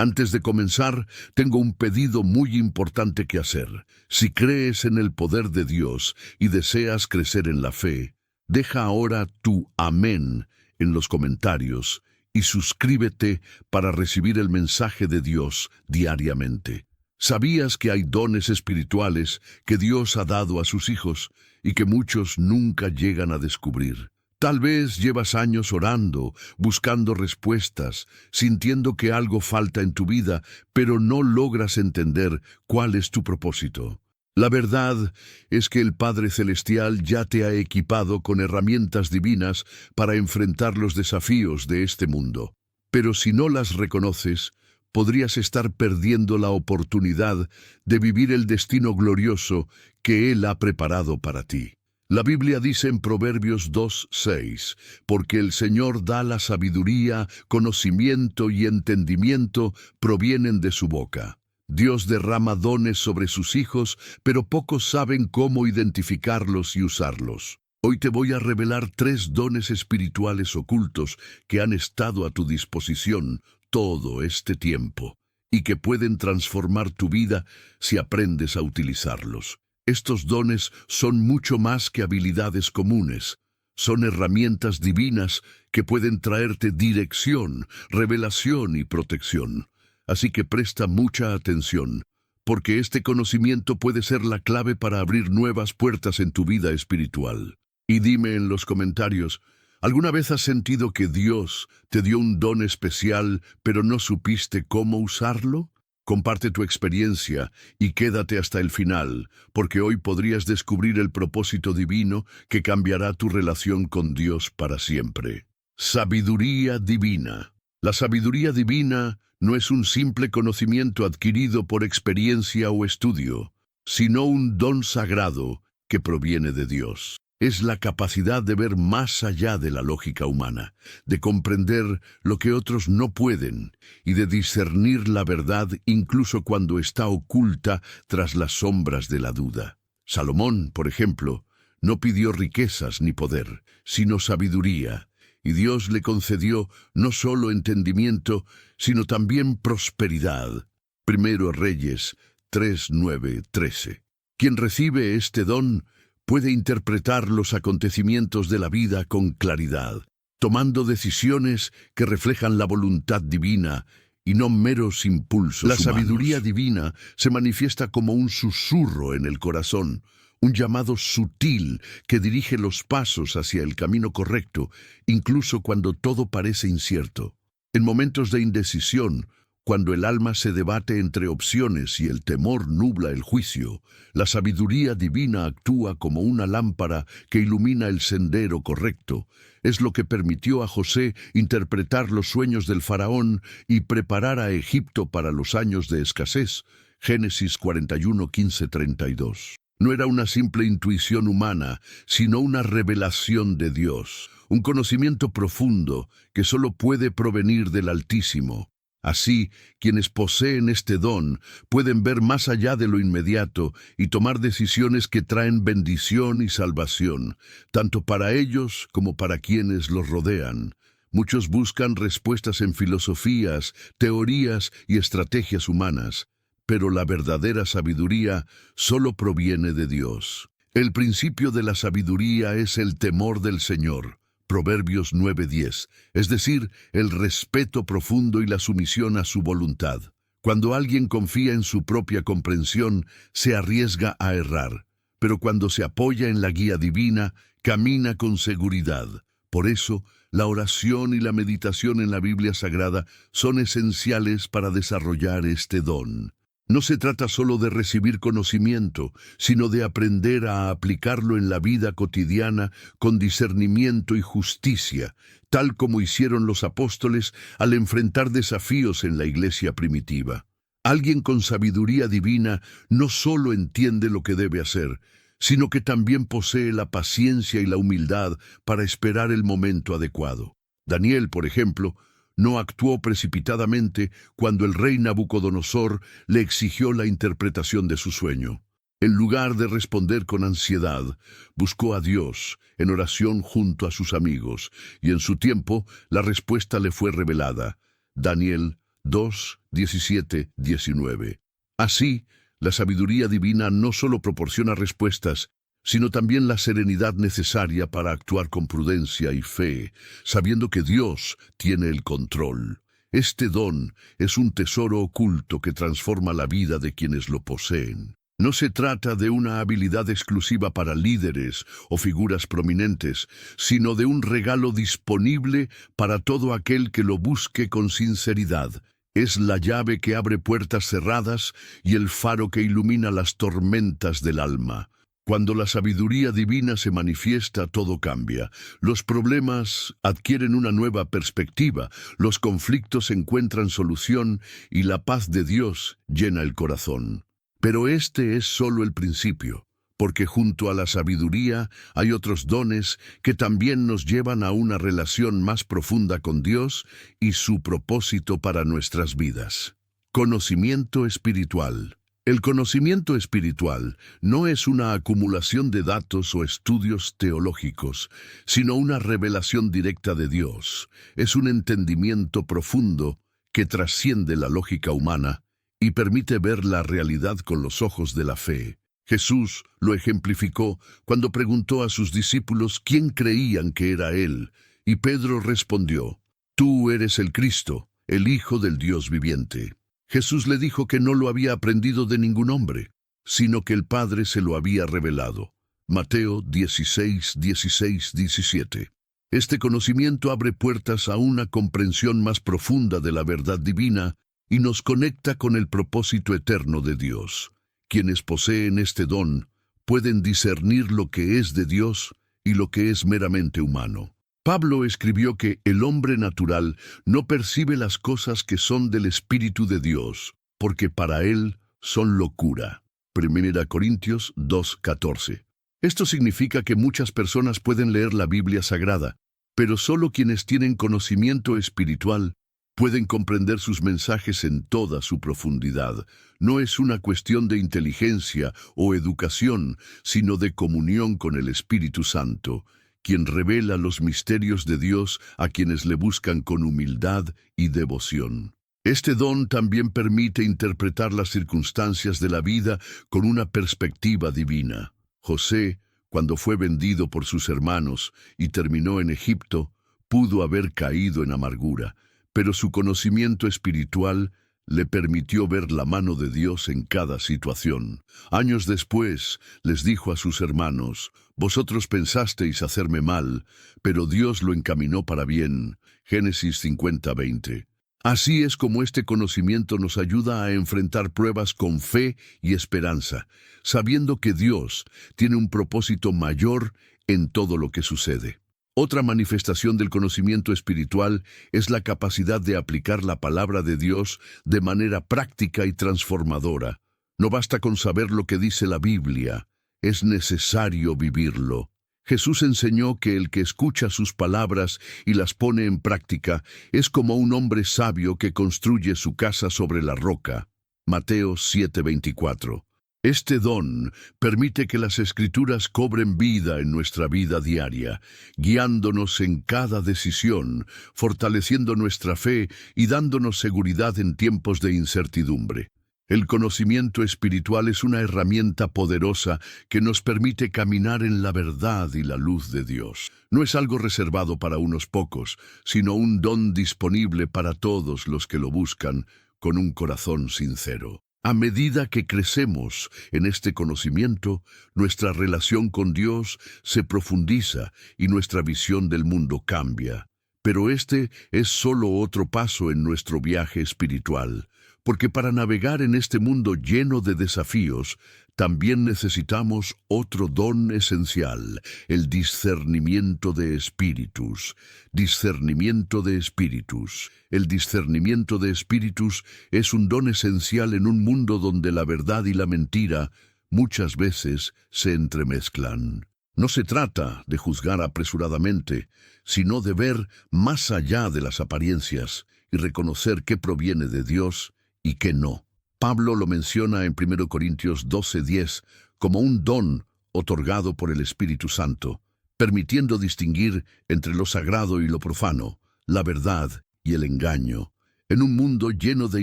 Antes de comenzar, tengo un pedido muy importante que hacer. Si crees en el poder de Dios y deseas crecer en la fe, deja ahora tu amén en los comentarios y suscríbete para recibir el mensaje de Dios diariamente. ¿Sabías que hay dones espirituales que Dios ha dado a sus hijos y que muchos nunca llegan a descubrir? Tal vez llevas años orando, buscando respuestas, sintiendo que algo falta en tu vida, pero no logras entender cuál es tu propósito. La verdad es que el Padre Celestial ya te ha equipado con herramientas divinas para enfrentar los desafíos de este mundo. Pero si no las reconoces, podrías estar perdiendo la oportunidad de vivir el destino glorioso que Él ha preparado para ti. La Biblia dice en Proverbios 2:6, porque el Señor da la sabiduría, conocimiento y entendimiento provienen de su boca. Dios derrama dones sobre sus hijos, pero pocos saben cómo identificarlos y usarlos. Hoy te voy a revelar 3 dones espirituales ocultos que han estado a tu disposición todo este tiempo y que pueden transformar tu vida si aprendes a utilizarlos. Estos dones son mucho más que habilidades comunes. Son herramientas divinas que pueden traerte dirección, revelación y protección. Así que presta mucha atención, porque este conocimiento puede ser la clave para abrir nuevas puertas en tu vida espiritual. Y dime en los comentarios, ¿alguna vez has sentido que Dios te dio un don especial, pero no supiste cómo usarlo? Comparte tu experiencia y quédate hasta el final, porque hoy podrías descubrir el propósito divino que cambiará tu relación con Dios para siempre. Sabiduría divina. La sabiduría divina no es un simple conocimiento adquirido por experiencia o estudio, sino un don sagrado que proviene de Dios. Es la capacidad de ver más allá de la lógica humana, de comprender lo que otros no pueden y de discernir la verdad incluso cuando está oculta tras las sombras de la duda. Salomón, por ejemplo, no pidió riquezas ni poder, sino sabiduría, y Dios le concedió no solo entendimiento, sino también prosperidad. Primero Reyes 3:9-13. Quien recibe este don puede interpretar los acontecimientos de la vida con claridad, tomando decisiones que reflejan la voluntad divina y no meros impulsos humanos. La sabiduría divina se manifiesta como un susurro en el corazón, un llamado sutil que dirige los pasos hacia el camino correcto, incluso cuando todo parece incierto. En momentos de indecisión, cuando el alma se debate entre opciones y el temor nubla el juicio, la sabiduría divina actúa como una lámpara que ilumina el sendero correcto. Es lo que permitió a José interpretar los sueños del faraón y preparar a Egipto para los años de escasez. Génesis 41:15-32. No era una simple intuición humana, sino una revelación de Dios, un conocimiento profundo que solo puede provenir del Altísimo. Así, quienes poseen este don pueden ver más allá de lo inmediato y tomar decisiones que traen bendición y salvación, tanto para ellos como para quienes los rodean. Muchos buscan respuestas en filosofías, teorías y estrategias humanas, pero la verdadera sabiduría solo proviene de Dios. El principio de la sabiduría es el temor del Señor. Proverbios 9:10, es decir, el respeto profundo y la sumisión a su voluntad. Cuando alguien confía en su propia comprensión, se arriesga a errar, pero cuando se apoya en la guía divina, camina con seguridad. Por eso, la oración y la meditación en la Biblia Sagrada son esenciales para desarrollar este don. No se trata solo de recibir conocimiento, sino de aprender a aplicarlo en la vida cotidiana con discernimiento y justicia, tal como hicieron los apóstoles al enfrentar desafíos en la iglesia primitiva. Alguien con sabiduría divina no solo entiende lo que debe hacer, sino que también posee la paciencia y la humildad para esperar el momento adecuado. Daniel, por ejemplo, no actuó precipitadamente cuando el rey Nabucodonosor le exigió la interpretación de su sueño. En lugar de responder con ansiedad, buscó a Dios en oración junto a sus amigos, y en su tiempo la respuesta le fue revelada. Daniel 2, 17, 19. Así, la sabiduría divina no solo proporciona respuestas, sino también la serenidad necesaria para actuar con prudencia y fe, sabiendo que Dios tiene el control. Este don es un tesoro oculto que transforma la vida de quienes lo poseen. No se trata de una habilidad exclusiva para líderes o figuras prominentes, sino de un regalo disponible para todo aquel que lo busque con sinceridad. Es la llave que abre puertas cerradas y el faro que ilumina las tormentas del alma. Cuando la sabiduría divina se manifiesta, todo cambia. Los problemas adquieren una nueva perspectiva, los conflictos encuentran solución y la paz de Dios llena el corazón. Pero este es solo el principio, porque junto a la sabiduría hay otros dones que también nos llevan a una relación más profunda con Dios y su propósito para nuestras vidas. Conocimiento espiritual. El conocimiento espiritual no es una acumulación de datos o estudios teológicos, sino una revelación directa de Dios. Es un entendimiento profundo que trasciende la lógica humana y permite ver la realidad con los ojos de la fe. Jesús lo ejemplificó cuando preguntó a sus discípulos quién creían que era Él, y Pedro respondió: «Tú eres el Cristo, el Hijo del Dios viviente». Jesús le dijo que no lo había aprendido de ningún hombre, sino que el Padre se lo había revelado. Mateo 16, 16, 17. Este conocimiento abre puertas a una comprensión más profunda de la verdad divina y nos conecta con el propósito eterno de Dios. Quienes poseen este don pueden discernir lo que es de Dios y lo que es meramente humano. Pablo escribió que el hombre natural no percibe las cosas que son del Espíritu de Dios, porque para él son locura. 1 Corintios 2:14. Esto significa que muchas personas pueden leer la Biblia Sagrada, pero solo quienes tienen conocimiento espiritual pueden comprender sus mensajes en toda su profundidad. No es una cuestión de inteligencia o educación, sino de comunión con el Espíritu Santo, quien revela los misterios de Dios a quienes le buscan con humildad y devoción. Este don también permite interpretar las circunstancias de la vida con una perspectiva divina. José, cuando fue vendido por sus hermanos y terminó en Egipto, pudo haber caído en amargura, pero su conocimiento espiritual le permitió ver la mano de Dios en cada situación. Años después, les dijo a sus hermanos: «Vosotros pensasteis hacerme mal, pero Dios lo encaminó para bien». Génesis 50:20. Así es como este conocimiento nos ayuda a enfrentar pruebas con fe y esperanza, sabiendo que Dios tiene un propósito mayor en todo lo que sucede. Otra manifestación del conocimiento espiritual es la capacidad de aplicar la palabra de Dios de manera práctica y transformadora. No basta con saber lo que dice la Biblia, es necesario vivirlo. Jesús enseñó que el que escucha sus palabras y las pone en práctica es como un hombre sabio que construye su casa sobre la roca. Mateo 7:24. Este don permite que las Escrituras cobren vida en nuestra vida diaria, guiándonos en cada decisión, fortaleciendo nuestra fe y dándonos seguridad en tiempos de incertidumbre. El conocimiento espiritual es una herramienta poderosa que nos permite caminar en la verdad y la luz de Dios. No es algo reservado para unos pocos, sino un don disponible para todos los que lo buscan con un corazón sincero. A medida que crecemos en este conocimiento, nuestra relación con Dios se profundiza y nuestra visión del mundo cambia. Pero este es solo otro paso en nuestro viaje espiritual, porque para navegar en este mundo lleno de desafíos, también necesitamos otro don esencial, el discernimiento de espíritus. Discernimiento de espíritus. El discernimiento de espíritus es un don esencial en un mundo donde la verdad y la mentira muchas veces se entremezclan. No se trata de juzgar apresuradamente, sino de ver más allá de las apariencias y reconocer qué proviene de Dios y qué no. Pablo lo menciona en 1 Corintios 12:10 como un don otorgado por el Espíritu Santo, permitiendo distinguir entre lo sagrado y lo profano, la verdad y el engaño. En un mundo lleno de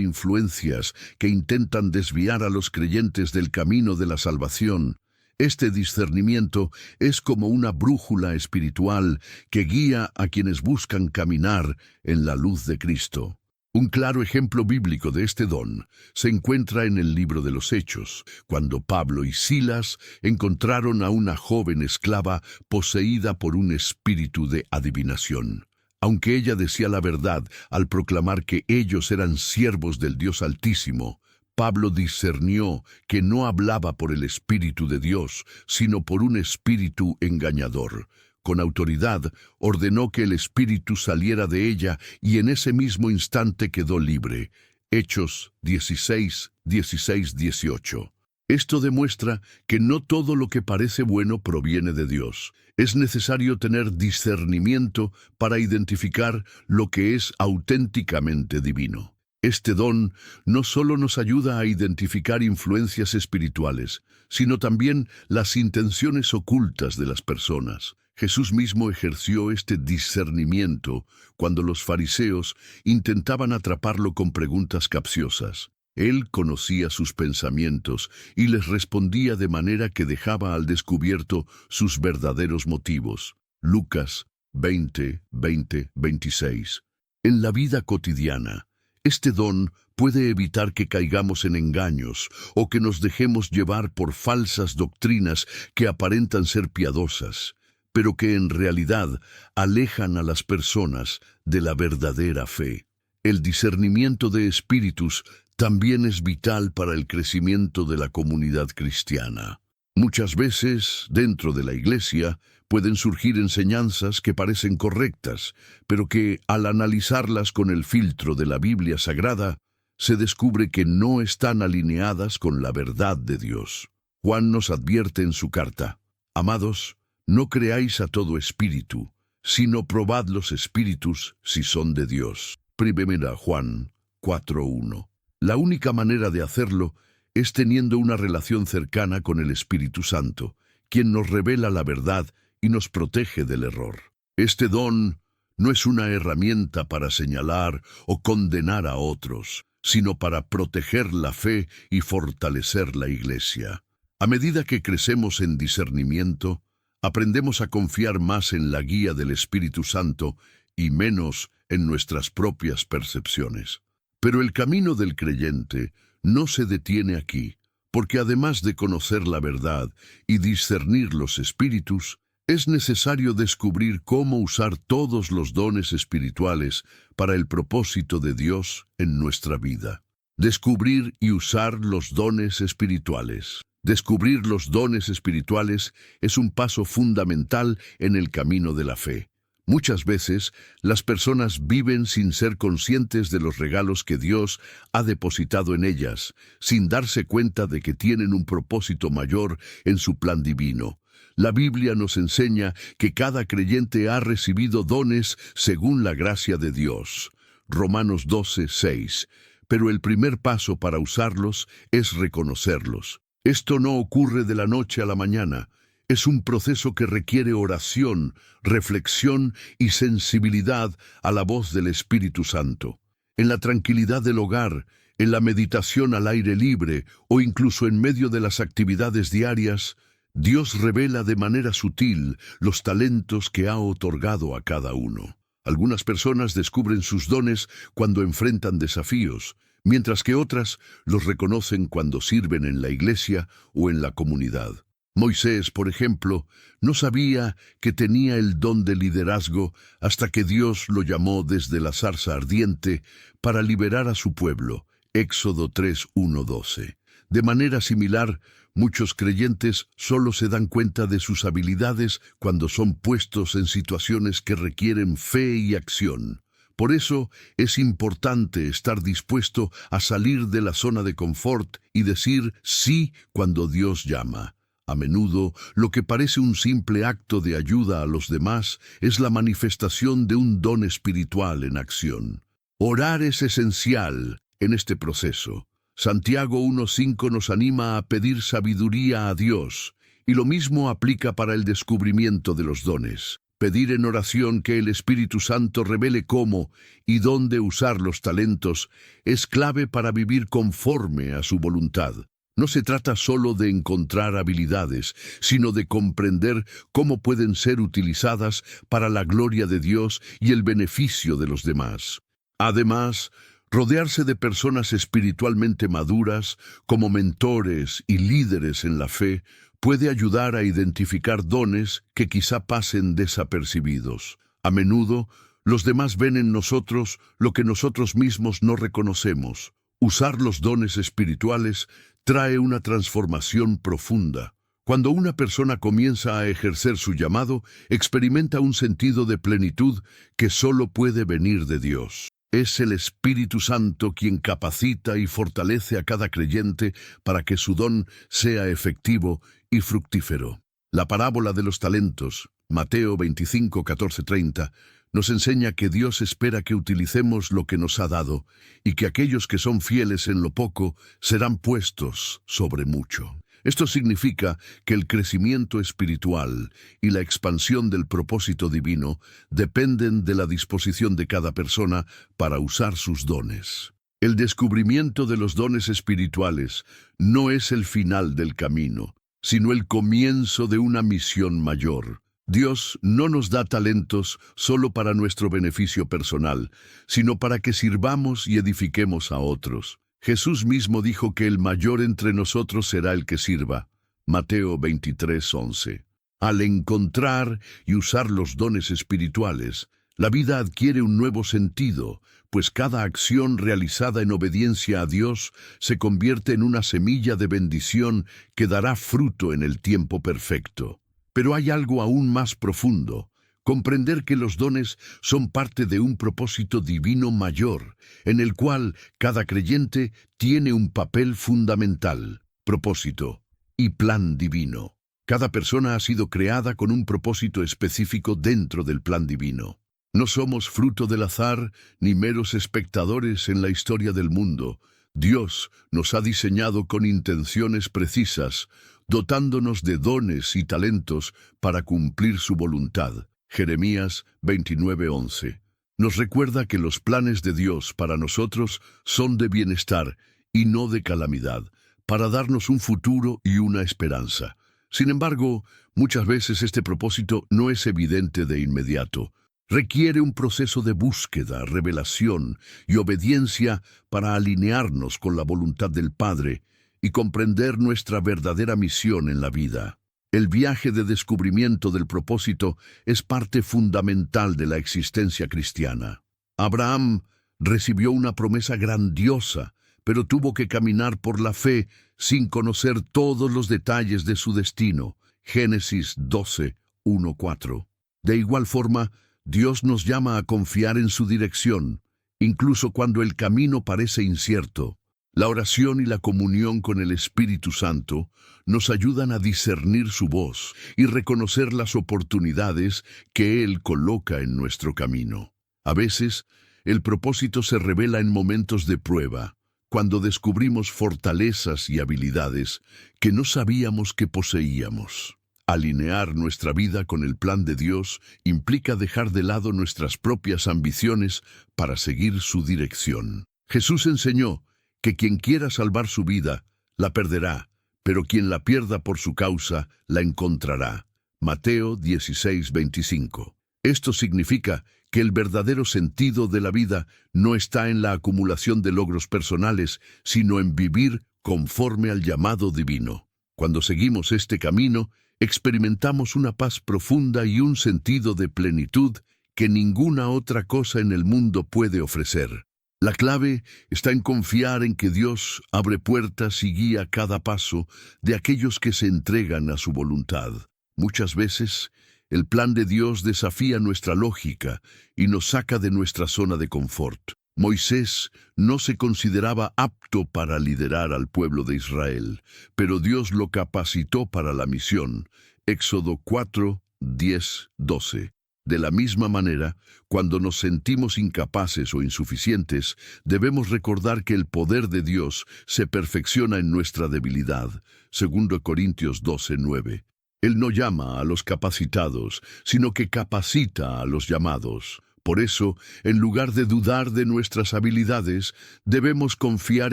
influencias que intentan desviar a los creyentes del camino de la salvación, este discernimiento es como una brújula espiritual que guía a quienes buscan caminar en la luz de Cristo. Un claro ejemplo bíblico de este don se encuentra en el libro de los Hechos, cuando Pablo y Silas encontraron a una joven esclava poseída por un espíritu de adivinación. Aunque ella decía la verdad al proclamar que ellos eran siervos del Dios Altísimo, Pablo discernió que no hablaba por el Espíritu de Dios, sino por un espíritu engañador. Con autoridad, ordenó que el espíritu saliera de ella y en ese mismo instante quedó libre. Hechos 16, 16, 18. Esto demuestra que no todo lo que parece bueno proviene de Dios. Es necesario tener discernimiento para identificar lo que es auténticamente divino. Este don no solo nos ayuda a identificar influencias espirituales, sino también las intenciones ocultas de las personas. Jesús mismo ejerció este discernimiento cuando los fariseos intentaban atraparlo con preguntas capciosas. Él conocía sus pensamientos y les respondía de manera que dejaba al descubierto sus verdaderos motivos. Lucas 20, 20, 26. En la vida cotidiana, este don puede evitar que caigamos en engaños o que nos dejemos llevar por falsas doctrinas que aparentan ser piadosas, pero que en realidad alejan a las personas de la verdadera fe. El discernimiento de espíritus también es vital para el crecimiento de la comunidad cristiana. Muchas veces, dentro de la iglesia, pueden surgir enseñanzas que parecen correctas, pero que, al analizarlas con el filtro de la Biblia Sagrada, se descubre que no están alineadas con la verdad de Dios. Juan nos advierte en su carta: Amados, no creáis a todo espíritu, sino probad los espíritus si son de Dios. Primera Juan 4:1. La única manera de hacerlo es teniendo una relación cercana con el Espíritu Santo, quien nos revela la verdad y nos protege del error. Este don no es una herramienta para señalar o condenar a otros, sino para proteger la fe y fortalecer la Iglesia. A medida que crecemos en discernimiento, aprendemos a confiar más en la guía del Espíritu Santo y menos en nuestras propias percepciones. Pero el camino del creyente no se detiene aquí, porque además de conocer la verdad y discernir los espíritus, es necesario descubrir cómo usar todos los dones espirituales para el propósito de Dios en nuestra vida. Descubrir y usar los dones espirituales. Descubrir los dones espirituales es un paso fundamental en el camino de la fe. Muchas veces, las personas viven sin ser conscientes de los regalos que Dios ha depositado en ellas, sin darse cuenta de que tienen un propósito mayor en su plan divino. La Biblia nos enseña que cada creyente ha recibido dones según la gracia de Dios. Romanos 12, 6. Pero el primer paso para usarlos es reconocerlos. Esto no ocurre de la noche a la mañana. Es un proceso que requiere oración, reflexión y sensibilidad a la voz del Espíritu Santo. En la tranquilidad del hogar, en la meditación al aire libre o incluso en medio de las actividades diarias, Dios revela de manera sutil los talentos que ha otorgado a cada uno. Algunas personas descubren sus dones cuando enfrentan desafíos, mientras que otras los reconocen cuando sirven en la iglesia o en la comunidad. Moisés, por ejemplo, no sabía que tenía el don de liderazgo hasta que Dios lo llamó desde la zarza ardiente para liberar a su pueblo. Éxodo 3, 1, 12. De manera similar, muchos creyentes solo se dan cuenta de sus habilidades cuando son puestos en situaciones que requieren fe y acción. Por eso es importante estar dispuesto a salir de la zona de confort y decir sí cuando Dios llama. A menudo, lo que parece un simple acto de ayuda a los demás es la manifestación de un don espiritual en acción. Orar es esencial en este proceso. Santiago 1:5 nos anima a pedir sabiduría a Dios, y lo mismo aplica para el descubrimiento de los dones. Pedir en oración que el Espíritu Santo revele cómo y dónde usar los talentos es clave para vivir conforme a su voluntad. No se trata solo de encontrar habilidades, sino de comprender cómo pueden ser utilizadas para la gloria de Dios y el beneficio de los demás. Además, rodearse de personas espiritualmente maduras, como mentores y líderes en la fe, puede ayudar a identificar dones que quizá pasen desapercibidos. A menudo, los demás ven en nosotros lo que nosotros mismos no reconocemos. Usar los dones espirituales trae una transformación profunda. Cuando una persona comienza a ejercer su llamado, experimenta un sentido de plenitud que solo puede venir de Dios. Es el Espíritu Santo quien capacita y fortalece a cada creyente para que su don sea efectivo y fructífero. La parábola de los talentos, Mateo 25, 14, 30, nos enseña que Dios espera que utilicemos lo que nos ha dado y que aquellos que son fieles en lo poco serán puestos sobre mucho. Esto significa que el crecimiento espiritual y la expansión del propósito divino dependen de la disposición de cada persona para usar sus dones. El descubrimiento de los dones espirituales no es el final del camino, sino el comienzo de una misión mayor. Dios no nos da talentos solo para nuestro beneficio personal, sino para que sirvamos y edifiquemos a otros. Jesús mismo dijo que el mayor entre nosotros será el que sirva. Mateo 23, 11. Al encontrar y usar los dones espirituales, la vida adquiere un nuevo sentido, pues cada acción realizada en obediencia a Dios se convierte en una semilla de bendición que dará fruto en el tiempo perfecto. Pero hay algo aún más profundo: comprender que los dones son parte de un propósito divino mayor, en el cual cada creyente tiene un papel fundamental, propósito y plan divino. Cada persona ha sido creada con un propósito específico dentro del plan divino. No somos fruto del azar ni meros espectadores en la historia del mundo. Dios nos ha diseñado con intenciones precisas, dotándonos de dones y talentos para cumplir su voluntad. Jeremías 29:11. Nos recuerda que los planes de Dios para nosotros son de bienestar y no de calamidad, para darnos un futuro y una esperanza. Sin embargo, muchas veces este propósito no es evidente de inmediato. Requiere un proceso de búsqueda, revelación y obediencia para alinearnos con la voluntad del Padre y comprender nuestra verdadera misión en la vida. El viaje de descubrimiento del propósito es parte fundamental de la existencia cristiana. Abraham recibió una promesa grandiosa, pero tuvo que caminar por la fe sin conocer todos los detalles de su destino. Génesis 12, 1-4. De igual forma, Dios nos llama a confiar en su dirección, incluso cuando el camino parece incierto. La oración y la comunión con el Espíritu Santo nos ayudan a discernir su voz y reconocer las oportunidades que Él coloca en nuestro camino. A veces, el propósito se revela en momentos de prueba, cuando descubrimos fortalezas y habilidades que no sabíamos que poseíamos. Alinear nuestra vida con el plan de Dios implica dejar de lado nuestras propias ambiciones para seguir su dirección. Jesús enseñó que quien quiera salvar su vida, la perderá, pero quien la pierda por su causa, la encontrará. Mateo 16:25. Esto significa que el verdadero sentido de la vida no está en la acumulación de logros personales, sino en vivir conforme al llamado divino. Cuando seguimos este camino, experimentamos una paz profunda y un sentido de plenitud que ninguna otra cosa en el mundo puede ofrecer. La clave está en confiar en que Dios abre puertas y guía cada paso de aquellos que se entregan a su voluntad. Muchas veces, el plan de Dios desafía nuestra lógica y nos saca de nuestra zona de confort. Moisés no se consideraba apto para liderar al pueblo de Israel, pero Dios lo capacitó para la misión. Éxodo 4, 10, 12. De la misma manera, cuando nos sentimos incapaces o insuficientes, debemos recordar que el poder de Dios se perfecciona en nuestra debilidad. 2 Corintios 12, 9. Él no llama a los capacitados, sino que capacita a los llamados. Por eso, en lugar de dudar de nuestras habilidades, debemos confiar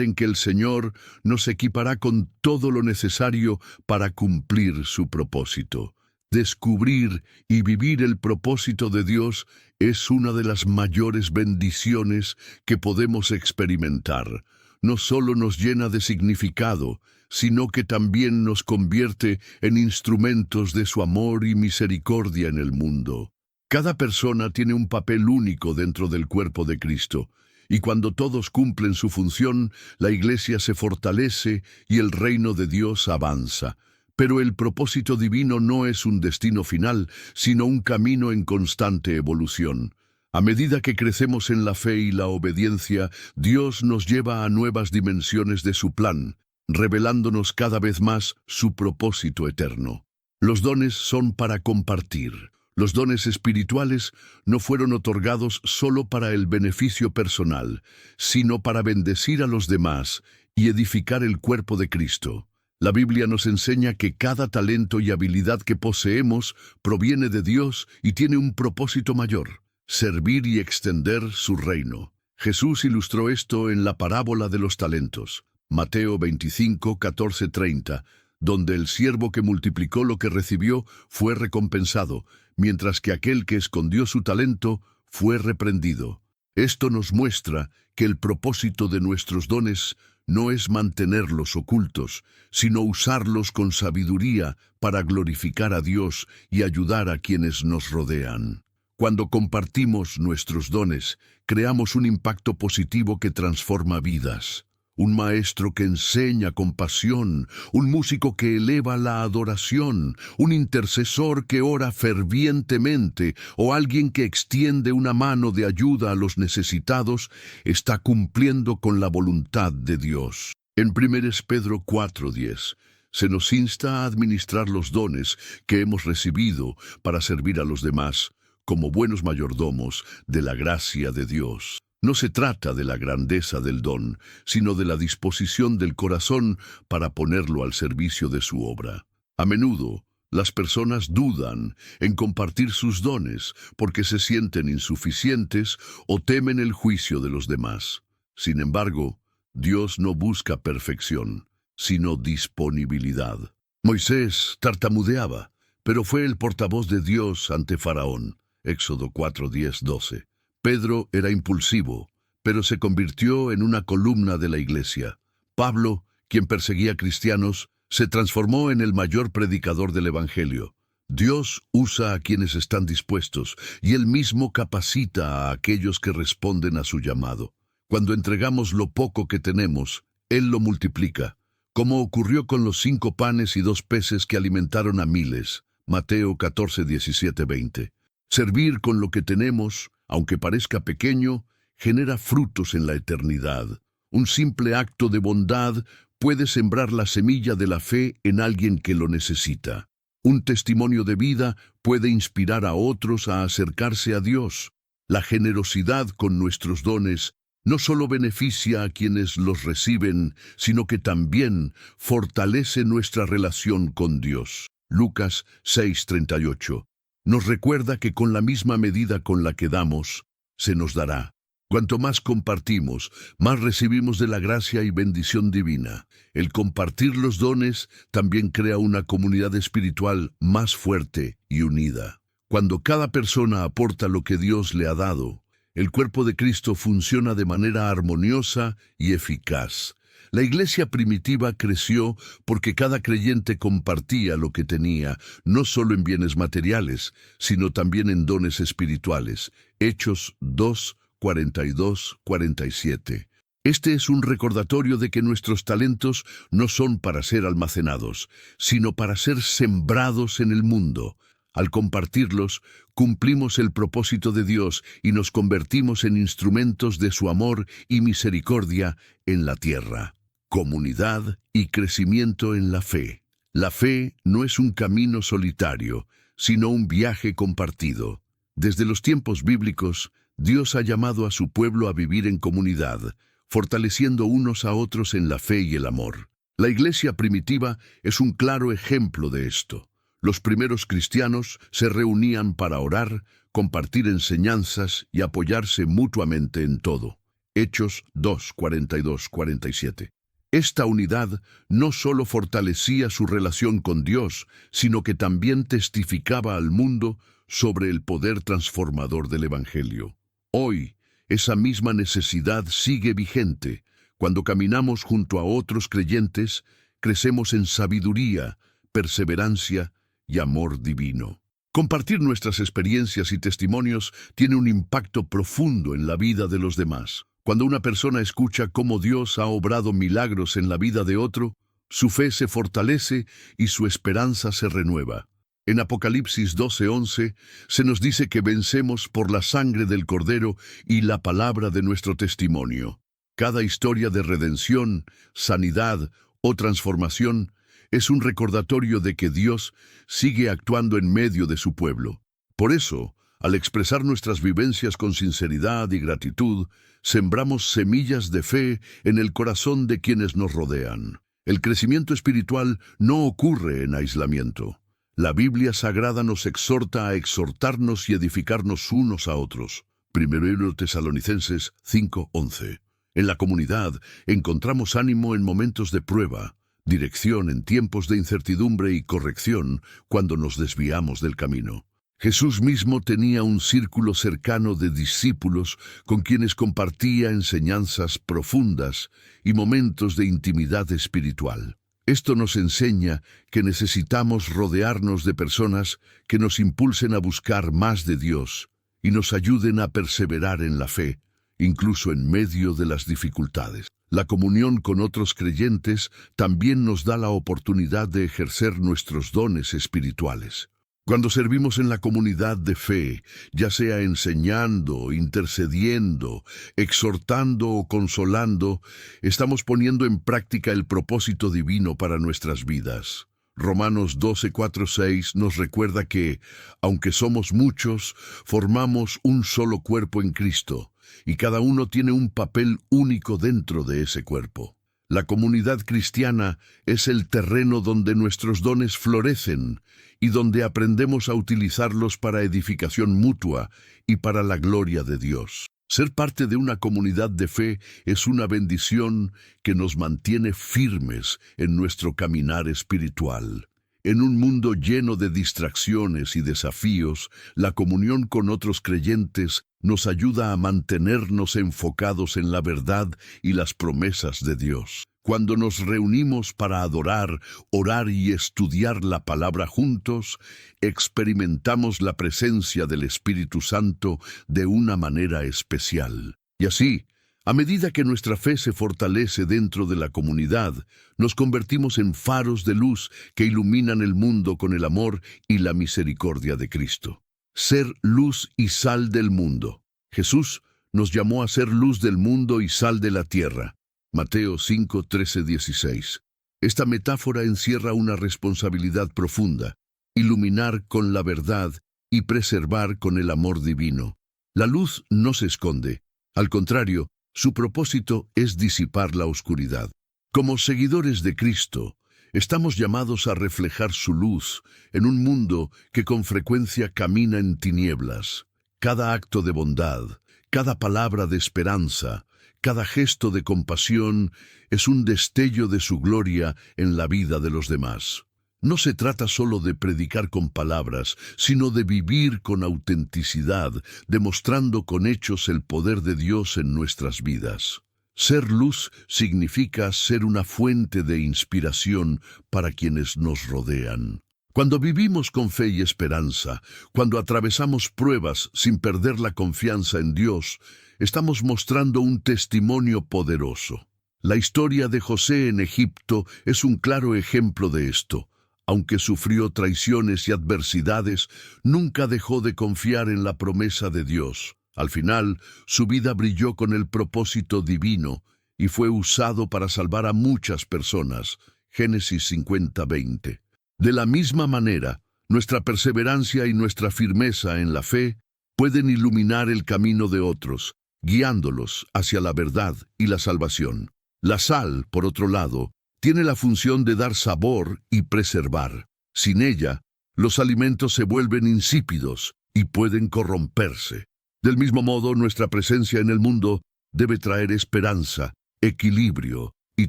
en que el Señor nos equipará con todo lo necesario para cumplir su propósito. Descubrir y vivir el propósito de Dios es una de las mayores bendiciones que podemos experimentar. No solo nos llena de significado, sino que también nos convierte en instrumentos de su amor y misericordia en el mundo. Cada persona tiene un papel único dentro del cuerpo de Cristo, y cuando todos cumplen su función, la Iglesia se fortalece y el reino de Dios avanza. Pero el propósito divino no es un destino final, sino un camino en constante evolución. A medida que crecemos en la fe y la obediencia, Dios nos lleva a nuevas dimensiones de su plan, revelándonos cada vez más su propósito eterno. Los dones son para compartir. Los dones espirituales no fueron otorgados solo para el beneficio personal, sino para bendecir a los demás y edificar el cuerpo de Cristo. La Biblia nos enseña que cada talento y habilidad que poseemos proviene de Dios y tiene un propósito mayor: servir y extender su reino. Jesús ilustró esto en la parábola de los talentos, Mateo 25, 14, 30, donde el siervo que multiplicó lo que recibió fue recompensado, mientras que aquel que escondió su talento fue reprendido. Esto nos muestra que el propósito de nuestros dones no es mantenerlos ocultos, sino usarlos con sabiduría para glorificar a Dios y ayudar a quienes nos rodean. Cuando compartimos nuestros dones, creamos un impacto positivo que transforma vidas. Un maestro que enseña con pasión, un músico que eleva la adoración, un intercesor que ora fervientemente o alguien que extiende una mano de ayuda a los necesitados, está cumpliendo con la voluntad de Dios. En 1 Pedro 4:10 se nos insta a administrar los dones que hemos recibido para servir a los demás, como buenos mayordomos de la gracia de Dios. No se trata de la grandeza del don, sino de la disposición del corazón para ponerlo al servicio de su obra. A menudo, las personas dudan en compartir sus dones porque se sienten insuficientes o temen el juicio de los demás. Sin embargo, Dios no busca perfección, sino disponibilidad. Moisés tartamudeaba, pero fue el portavoz de Dios ante Faraón. Éxodo 4:10-12. Pedro era impulsivo, pero se convirtió en una columna de la iglesia. Pablo, quien perseguía a cristianos, se transformó en el mayor predicador del Evangelio. Dios usa a quienes están dispuestos, y Él mismo capacita a aquellos que responden a su llamado. Cuando entregamos lo poco que tenemos, Él lo multiplica, como ocurrió con los 5 panes y 2 peces que alimentaron a miles. Mateo 14:17-20. Servir con lo que tenemos, aunque parezca pequeño, genera frutos en la eternidad. Un simple acto de bondad puede sembrar la semilla de la fe en alguien que lo necesita. Un testimonio de vida puede inspirar a otros a acercarse a Dios. La generosidad con nuestros dones no solo beneficia a quienes los reciben, sino que también fortalece nuestra relación con Dios. Lucas 6:38. Nos recuerda que con la misma medida con la que damos, se nos dará. Cuanto más compartimos, más recibimos de la gracia y bendición divina. El compartir los dones también crea una comunidad espiritual más fuerte y unida. Cuando cada persona aporta lo que Dios le ha dado, el cuerpo de Cristo funciona de manera armoniosa y eficaz. La iglesia primitiva creció porque cada creyente compartía lo que tenía, no solo en bienes materiales, sino también en dones espirituales. Hechos 2:42-47. Este es un recordatorio de que nuestros talentos no son para ser almacenados, sino para ser sembrados en el mundo. Al compartirlos, cumplimos el propósito de Dios y nos convertimos en instrumentos de su amor y misericordia en la tierra. Comunidad y crecimiento en la fe. La fe no es un camino solitario, sino un viaje compartido. Desde los tiempos bíblicos, Dios ha llamado a su pueblo a vivir en comunidad, fortaleciendo unos a otros en la fe y el amor. La iglesia primitiva es un claro ejemplo de esto. Los primeros cristianos se reunían para orar, compartir enseñanzas y apoyarse mutuamente en todo. Hechos 2, 42, 47. Esta unidad no solo fortalecía su relación con Dios, sino que también testificaba al mundo sobre el poder transformador del Evangelio. Hoy, esa misma necesidad sigue vigente. Cuando caminamos junto a otros creyentes, crecemos en sabiduría, perseverancia y amor divino. Compartir nuestras experiencias y testimonios tiene un impacto profundo en la vida de los demás. Cuando una persona escucha cómo Dios ha obrado milagros en la vida de otro, su fe se fortalece y su esperanza se renueva. En Apocalipsis 12:11 se nos dice que vencemos por la sangre del Cordero y la palabra de nuestro testimonio. Cada historia de redención, sanidad o transformación es un recordatorio de que Dios sigue actuando en medio de su pueblo. Por eso, al expresar nuestras vivencias con sinceridad y gratitud, sembramos semillas de fe en el corazón de quienes nos rodean. El crecimiento espiritual no ocurre en aislamiento. La Biblia Sagrada nos exhorta a exhortarnos y edificarnos unos a otros. 1 Tesalonicenses 5:11. En la comunidad encontramos ánimo en momentos de prueba, dirección en tiempos de incertidumbre y corrección cuando nos desviamos del camino. Jesús mismo tenía un círculo cercano de discípulos con quienes compartía enseñanzas profundas y momentos de intimidad espiritual. Esto nos enseña que necesitamos rodearnos de personas que nos impulsen a buscar más de Dios y nos ayuden a perseverar en la fe, incluso en medio de las dificultades. La comunión con otros creyentes también nos da la oportunidad de ejercer nuestros dones espirituales. Cuando servimos en la comunidad de fe, ya sea enseñando, intercediendo, exhortando o consolando, estamos poniendo en práctica el propósito divino para nuestras vidas. Romanos 12:4-6 nos recuerda que, aunque somos muchos, formamos un solo cuerpo en Cristo, y cada uno tiene un papel único dentro de ese cuerpo. La comunidad cristiana es el terreno donde nuestros dones florecen y donde aprendemos a utilizarlos para edificación mutua y para la gloria de Dios. Ser parte de una comunidad de fe es una bendición que nos mantiene firmes en nuestro caminar espiritual. En un mundo lleno de distracciones y desafíos, la comunión con otros creyentes nos ayuda a mantenernos enfocados en la verdad y las promesas de Dios. Cuando nos reunimos para adorar, orar y estudiar la palabra juntos, experimentamos la presencia del Espíritu Santo de una manera especial. Y así, a medida que nuestra fe se fortalece dentro de la comunidad, nos convertimos en faros de luz que iluminan el mundo con el amor y la misericordia de Cristo. Ser luz y sal del mundo. Jesús nos llamó a ser luz del mundo y sal de la tierra. Mateo 5, 13, 16. Esta metáfora encierra una responsabilidad profunda: iluminar con la verdad y preservar con el amor divino. La luz no se esconde. Al contrario, su propósito es disipar la oscuridad. Como seguidores de Cristo, estamos llamados a reflejar su luz en un mundo que con frecuencia camina en tinieblas. Cada acto de bondad, cada palabra de esperanza, cada gesto de compasión es un destello de su gloria en la vida de los demás. No se trata solo de predicar con palabras, sino de vivir con autenticidad, demostrando con hechos el poder de Dios en nuestras vidas. Ser luz significa ser una fuente de inspiración para quienes nos rodean. Cuando vivimos con fe y esperanza, cuando atravesamos pruebas sin perder la confianza en Dios, estamos mostrando un testimonio poderoso. La historia de José en Egipto es un claro ejemplo de esto. Aunque sufrió traiciones y adversidades, nunca dejó de confiar en la promesa de Dios. Al final, su vida brilló con el propósito divino y fue usado para salvar a muchas personas. Génesis 50:20. De la misma manera, nuestra perseverancia y nuestra firmeza en la fe pueden iluminar el camino de otros, guiándolos hacia la verdad y la salvación. La sal, por otro lado, tiene la función de dar sabor y preservar. Sin ella, Los alimentos se vuelven insípidos y pueden corromperse. Del mismo modo, nuestra presencia en el mundo debe traer esperanza, equilibrio y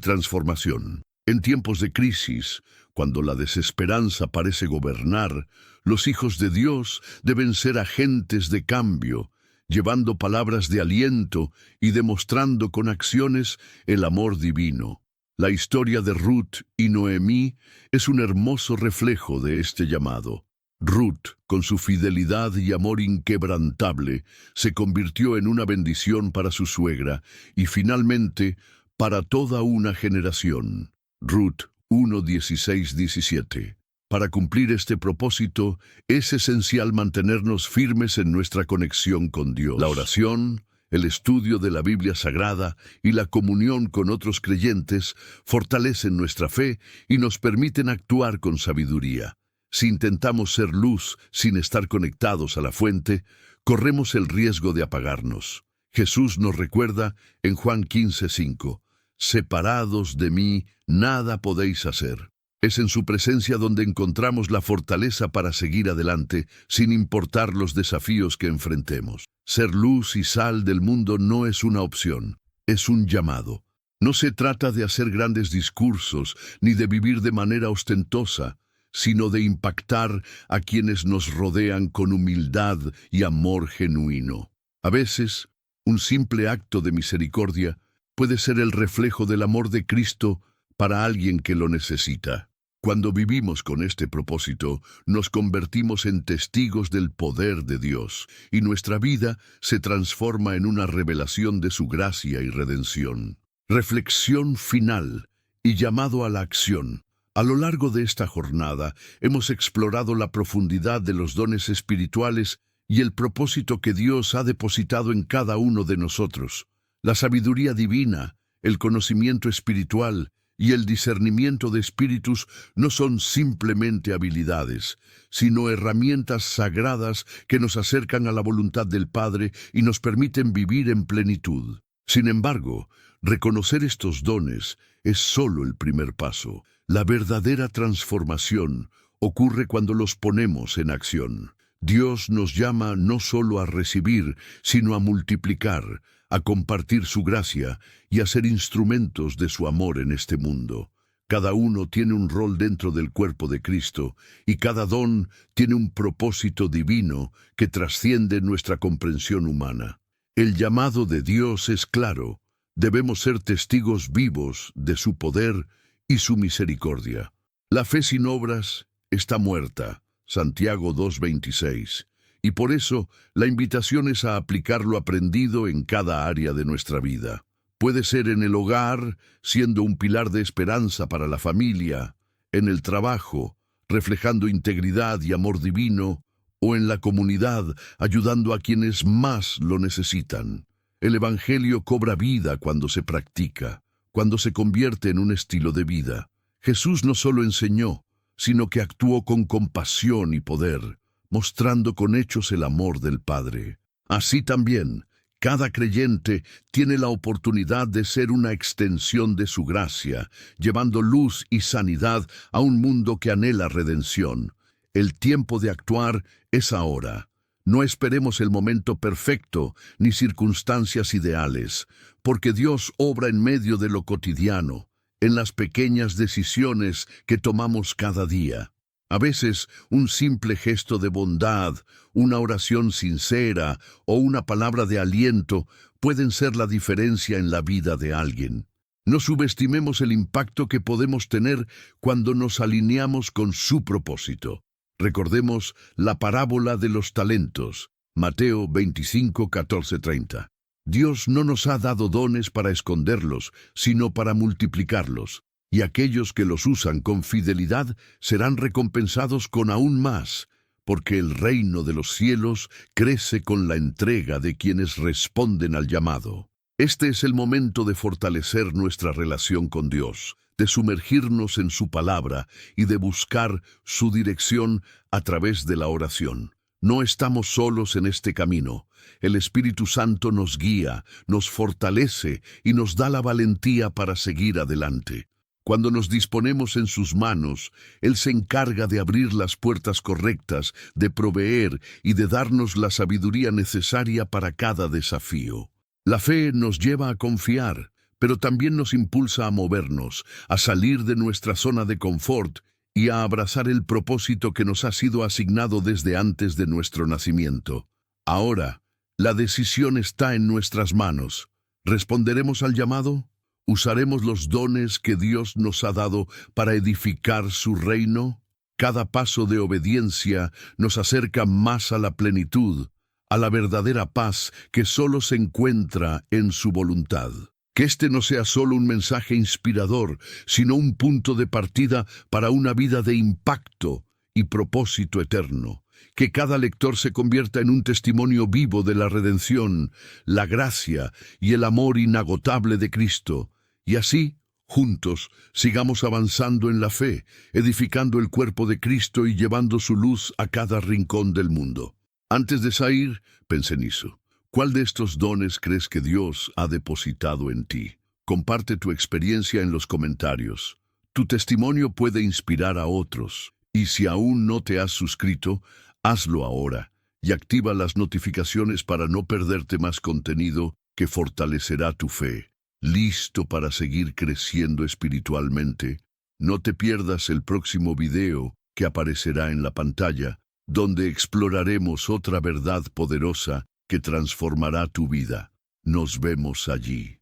transformación. En tiempos de crisis, cuando la desesperanza parece gobernar, los hijos de Dios deben ser agentes de cambio, llevando palabras de aliento y demostrando con acciones el amor divino. La historia de Ruth y Noemí es un hermoso reflejo de este llamado. Ruth, con su fidelidad y amor inquebrantable, se convirtió en una bendición para su suegra y finalmente para toda una generación. Ruth 1:16-17. Para cumplir este propósito, es esencial mantenernos firmes en nuestra conexión con Dios. La oración, el estudio de la Biblia Sagrada y la comunión con otros creyentes fortalecen nuestra fe y nos permiten actuar con sabiduría. Si intentamos ser luz sin estar conectados a la fuente, corremos el riesgo de apagarnos. Jesús nos recuerda en Juan 15:5, «Separados de mí, nada podéis hacer». Es en su presencia donde encontramos la fortaleza para seguir adelante, sin importar los desafíos que enfrentemos. Ser luz y sal del mundo no es una opción, es un llamado. No se trata de hacer grandes discursos, ni de vivir de manera ostentosa, sino de impactar a quienes nos rodean con humildad y amor genuino. A veces, un simple acto de misericordia puede ser el reflejo del amor de Cristo para alguien que lo necesita. Cuando vivimos con este propósito, nos convertimos en testigos del poder de Dios, y nuestra vida se transforma en una revelación de su gracia y redención. Reflexión final y llamado a la acción. A lo largo de esta jornada, hemos explorado la profundidad de los dones espirituales y el propósito que Dios ha depositado en cada uno de nosotros. La sabiduría divina, el conocimiento espiritual y el discernimiento de espíritus no son simplemente habilidades, sino herramientas sagradas que nos acercan a la voluntad del Padre y nos permiten vivir en plenitud. Sin embargo, reconocer estos dones es solo el primer paso. La verdadera transformación ocurre cuando los ponemos en acción. Dios nos llama no solo a recibir, sino a multiplicar, a compartir su gracia y a ser instrumentos de su amor en este mundo. Cada uno tiene un rol dentro del cuerpo de Cristo y cada don tiene un propósito divino que trasciende nuestra comprensión humana. El llamado de Dios es claro. Debemos ser testigos vivos de su poder y su misericordia. La fe sin obras está muerta. Santiago 2:26. Y por eso, la invitación es a aplicar lo aprendido en cada área de nuestra vida. Puede ser en el hogar, siendo un pilar de esperanza para la familia, en el trabajo, reflejando integridad y amor divino, o en la comunidad, ayudando a quienes más lo necesitan. El Evangelio cobra vida cuando se practica, cuando se convierte en un estilo de vida. Jesús no solo enseñó, sino que actuó con compasión y poder, mostrando con hechos el amor del Padre. Así también, cada creyente tiene la oportunidad de ser una extensión de su gracia, llevando luz y sanidad a un mundo que anhela redención. El tiempo de actuar es ahora. No esperemos el momento perfecto ni circunstancias ideales, porque Dios obra en medio de lo cotidiano, en las pequeñas decisiones que tomamos cada día. A veces, un simple gesto de bondad, una oración sincera o una palabra de aliento pueden ser la diferencia en la vida de alguien. No subestimemos el impacto que podemos tener cuando nos alineamos con su propósito. Recordemos la parábola de los talentos, Mateo 25, 14, 30. Dios no nos ha dado dones para esconderlos, sino para multiplicarlos. Y aquellos que los usan con fidelidad serán recompensados con aún más, porque el reino de los cielos crece con la entrega de quienes responden al llamado. Este es el momento de fortalecer nuestra relación con Dios, de sumergirnos en su palabra y de buscar su dirección a través de la oración. No estamos solos en este camino. El Espíritu Santo nos guía, nos fortalece y nos da la valentía para seguir adelante. Cuando nos disponemos en sus manos, Él se encarga de abrir las puertas correctas, de proveer y de darnos la sabiduría necesaria para cada desafío. La fe nos lleva a confiar, pero también nos impulsa a movernos, a salir de nuestra zona de confort y a abrazar el propósito que nos ha sido asignado desde antes de nuestro nacimiento. Ahora, la decisión está en nuestras manos. ¿Responderemos al llamado? ¿Usaremos los dones que Dios nos ha dado para edificar su reino? Cada paso de obediencia nos acerca más a la plenitud, a la verdadera paz que solo se encuentra en su voluntad. Que este no sea solo un mensaje inspirador, sino un punto de partida para una vida de impacto y propósito eterno. Que cada lector se convierta en un testimonio vivo de la redención, la gracia y el amor inagotable de Cristo. Y así, juntos, sigamos avanzando en la fe, edificando el cuerpo de Cristo y llevando su luz a cada rincón del mundo. Antes de salir, pensé en eso. ¿Cuál de estos dones crees que Dios ha depositado en ti? Comparte tu experiencia en los comentarios. Tu testimonio puede inspirar a otros. Y si aún no te has suscrito, hazlo ahora y activa las notificaciones para no perderte más contenido que fortalecerá tu fe. ¿Listo para seguir creciendo espiritualmente? No te pierdas el próximo video que aparecerá en la pantalla, donde exploraremos otra verdad poderosa que transformará tu vida. Nos vemos allí.